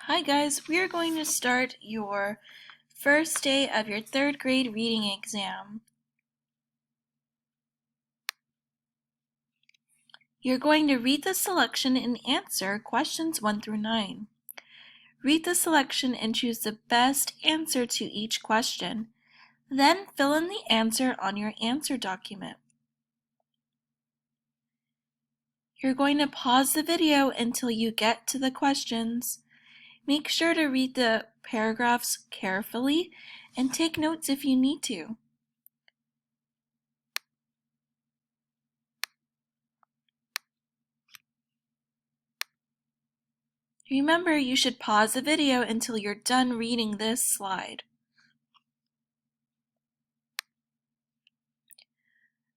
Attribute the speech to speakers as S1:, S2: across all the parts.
S1: Hi guys, we are going to start your first day of your third grade reading exam. You're going to read the selection and answer questions 1 through 9. Read the selection and choose the best answer to each question. Then fill in the answer on your answer document. You're going to pause the video until you get to the questions. Make sure to read the paragraphs carefully and take notes if you need to. Remember, you should pause the video until you're done reading this slide.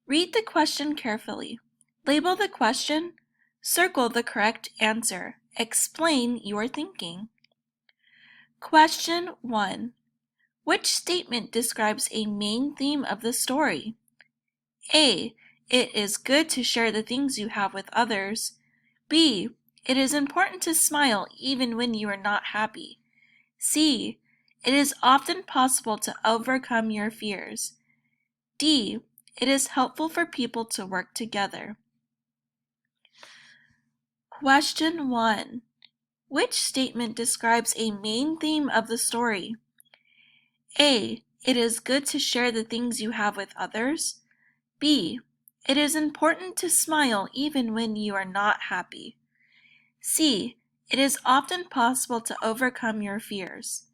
S1: Read the question carefully. Label the question, circle the correct answer. Explain your thinking. Question 1. Which statement describes a main theme of the story? A. It is good to share the things you have with others. B. It is important to smile even when you are not happy. C. It is often possible to overcome your fears. D. It is helpful for people to work together. Question 1. Which statement describes a main theme of the story? A. It is good to share the things you have with others. B. It is important to smile even when you are not happy. C. It is often possible to overcome your fears.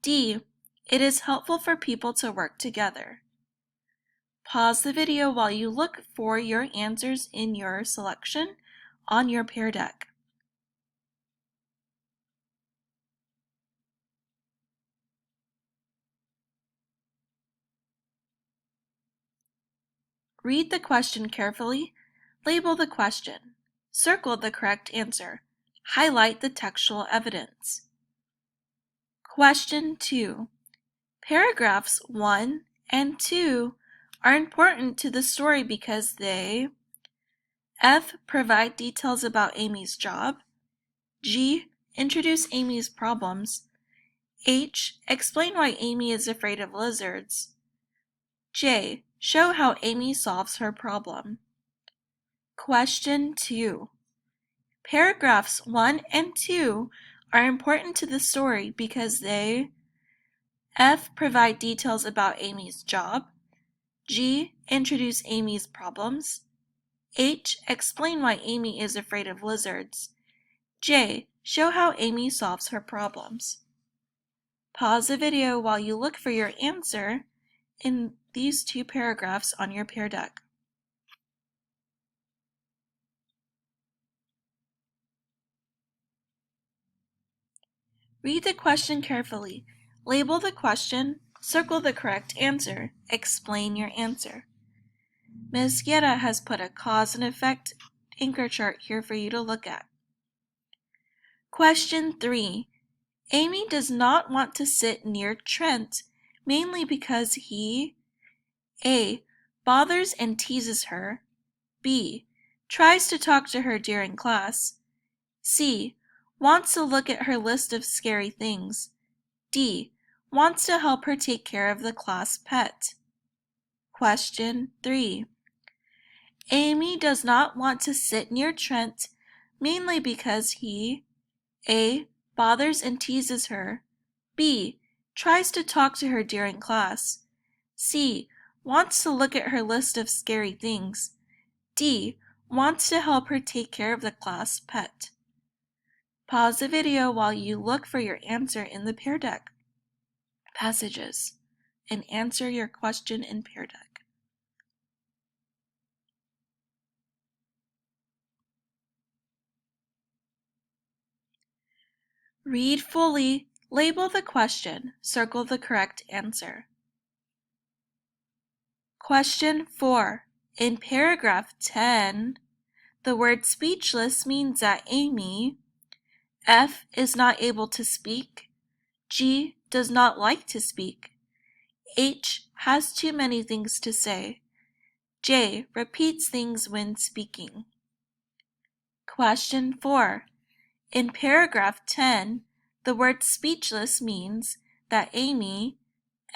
S1: D. It is helpful for people to work together. Pause the video while you look for your answers in your selection on your Pear Deck. Read the question carefully, label the question, circle the correct answer, highlight the textual evidence. Question 2. Paragraphs 1 and 2 are important to the story because they F. Provide details about Amy's job. G. Introduce Amy's problems. H. Explain why Amy is afraid of lizards. J. Show how Amy solves her problem. Question 2. Paragraphs 1 and 2 are important to the story because they F. Provide details about Amy's job. G. Introduce Amy's problems. H. Explain why Amy is afraid of lizards. J. Show how Amy solves her problems. Pause the video while you look for your answer in these two paragraphs on your Pear Deck. Read the question carefully. Label the question, circle the correct answer, explain your answer. Ms. Guerra has put a cause and effect anchor chart here for you to look at. Question 3. Amy does not want to sit near Trent, mainly because he A. Bothers and teases her. B. Tries to talk to her during class. C. Wants to look at her list of scary things. D. Wants to help her take care of the class pet. Question 3. Amy does not want to sit near Trent, mainly because he A. Bothers and teases her. B. Tries to talk to her during class. C. Wants to look at her list of scary things. D. Wants to help her take care of the class pet. Pause the video while you look for your answer in the Pear Deck passages and answer your question in Pear Deck. Read fully, label the question, circle the correct answer. Question 4. In paragraph 10, the word speechless means that Amy F. is not able to speak. G. does not like to speak. H. has too many things to say. J. repeats things when speaking. Question 4. In paragraph 10, The word speechless means that Amy,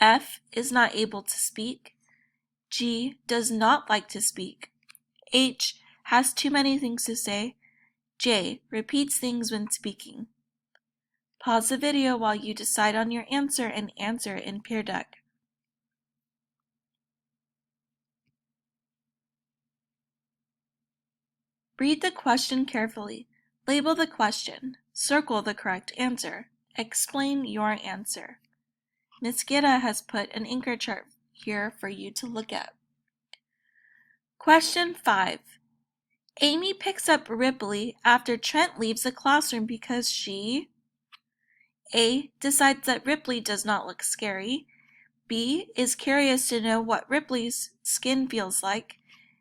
S1: F, is not able to speak, G, does not like to speak, H, has too many things to say, J, repeats things when speaking. Pause the video while you decide on your answer and answer in Peer Deck. Read the question carefully. Label the question. Circle the correct answer. Explain your answer. Ms. Guerra has put an anchor chart here for you to look at. Question 5. Amy picks up Ripley after Trent leaves the classroom because she A, decides that Ripley does not look scary, B, is curious to know what Ripley's skin feels like,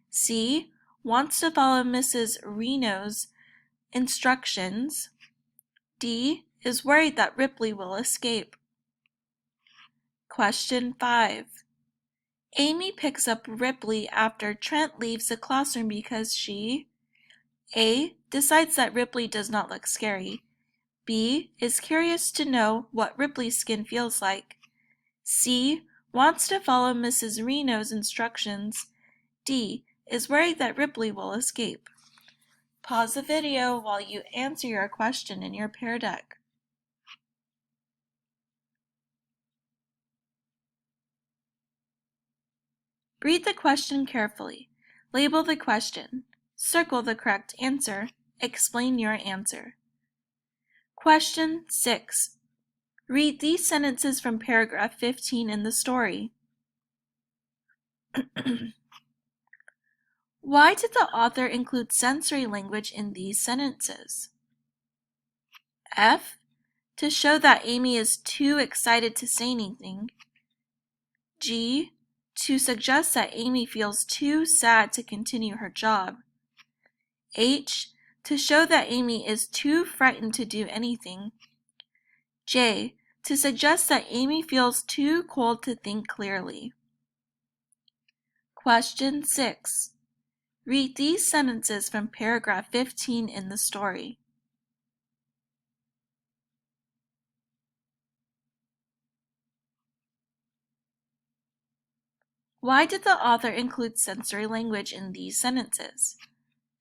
S1: C, wants to follow Mrs. Reno's instructions, D, is worried that Ripley will escape. Question 5. Amy picks up Ripley after Trent leaves the classroom because she A, decides that Ripley does not look scary, B, is curious to know what Ripley's skin feels like, C, wants to follow Mrs. Reno's instructions, D, is worried that Ripley will escape. Pause the video while you answer your question in your Peer Deck. Read the question carefully. Label the question. Circle the correct answer. Explain your answer. Question 6. Read these sentences from paragraph 15 in the story. Why did the author include sensory language in these sentences? F, to show that Amy is too excited to say anything. G, to suggest that Amy feels too sad to continue her job. H, to show that Amy is too frightened to do anything. J, to suggest that Amy feels too cold to think clearly. Question 6. Read these sentences from paragraph 15 in the story. Why did the author include sensory language in these sentences?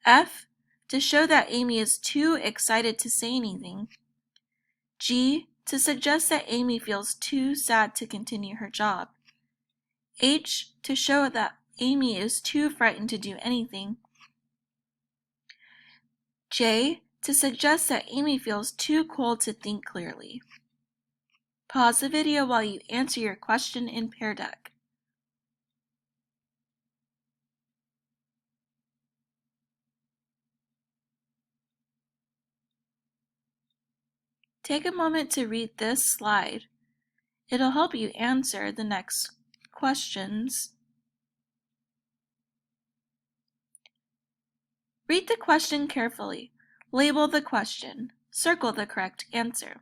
S1: F, to show that Amy is too excited to say anything. G, to suggest that Amy feels too sad to continue her job. H, to show that Amy is too frightened to do anything. J, to suggest that Amy feels too cold to think clearly. Pause the video while you answer your question in Peer Deck. Take a moment to read this slide. It'll help you answer the next questions. Read the question carefully. Label the question. Circle the correct answer.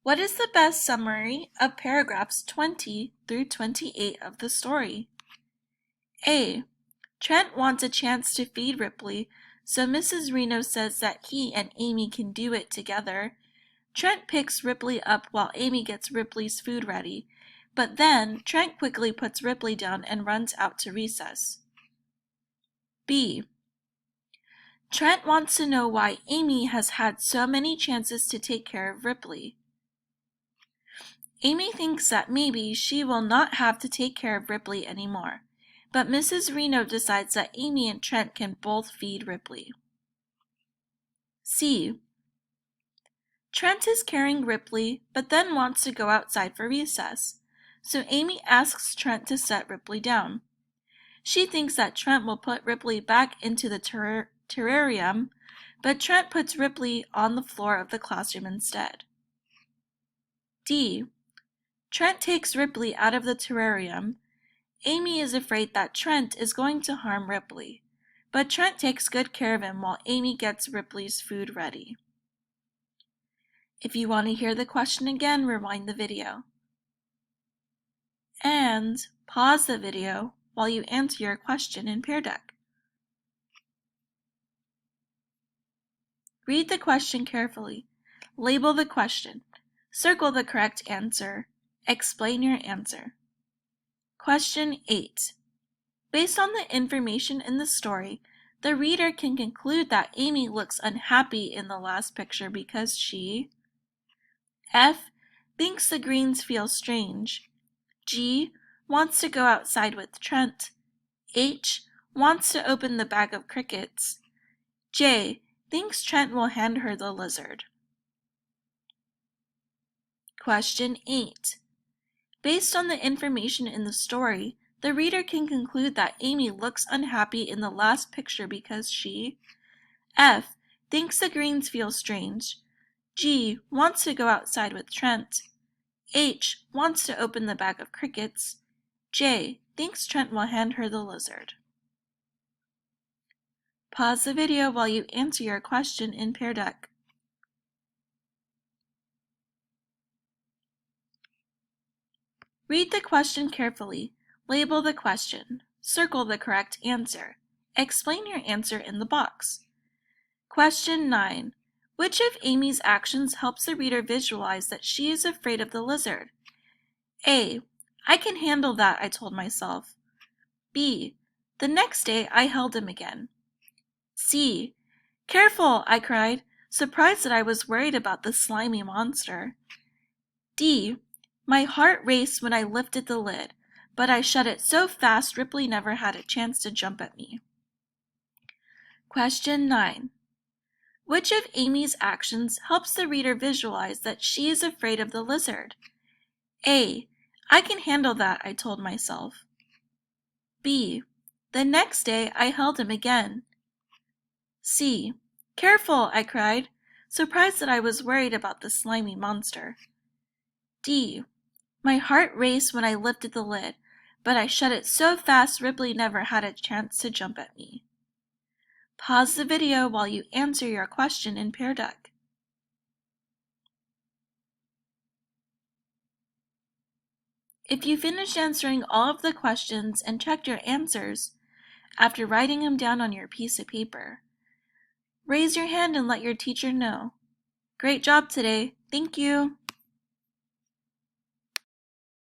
S1: What is the best summary of paragraphs 20 through 28 of the story? A, Trent wants a chance to feed Ripley, so Mrs. Reno says that he and Amy can do it together. Trent picks Ripley up while Amy gets Ripley's food ready, but then Trent quickly puts Ripley down and runs out to recess. B, Trent wants to know why Amy has had so many chances to take care of Ripley. Amy thinks that maybe she will not have to take care of Ripley anymore, but Mrs. Reno decides that Amy and Trent can both feed Ripley. C, Trent is carrying Ripley, but then wants to go outside for recess, so Amy asks Trent to set Ripley down. She thinks that Trent will put Ripley back into the terrarium, but Trent puts Ripley on the floor of the classroom instead. D, Trent takes Ripley out of the terrarium. Amy is afraid that Trent is going to harm Ripley, but Trent takes good care of him while Amy gets Ripley's food ready. If you want to hear the question again, rewind the video. And pause the video while you answer your question in Peer Deck. Read the question carefully. Label the question. Circle the correct answer. Explain your answer. Question 8. Based on the information in the story, the reader can conclude that Amy looks unhappy in the last picture because she F. Thinks the greens feel strange. G. Wants to go outside with Trent. H. Wants to open the bag of crickets. J. Thinks Trent will hand her the lizard. Question 8. Based on the information in the story, the reader can conclude that Amy looks unhappy in the last picture because she F. Thinks the greens feel strange. G. Wants to go outside with Trent. H. Wants to open the bag of crickets. J. Thinks Trent will hand her the lizard. Pause the video while you answer your question in Pear Deck. Read the question carefully. Label the question. Circle the correct answer. Explain your answer in the box. Question 9. Which of Amy's actions helps the reader visualize that she is afraid of the lizard? A. I can handle that, I told myself. B. The next day I held him again. C. Careful, I cried, surprised that I was worried about the slimy monster. D. My heart raced when I lifted the lid, but I shut it so fast Ripley never had a chance to jump at me. Question 9. Which of Amy's actions helps the reader visualize that she is afraid of the lizard? A. I can handle that, I told myself. B. The next day I held him again. C. Careful, I cried, surprised that I was worried about the slimy monster. D. My heart raced when I lifted the lid, but I shut it so fast Ripley never had a chance to jump at me. Pause the video while you answer your question in Pear Deck. If you finished answering all of the questions and checked your answers after writing them down on your piece of paper, raise your hand and let your teacher know. Great job today. Thank you.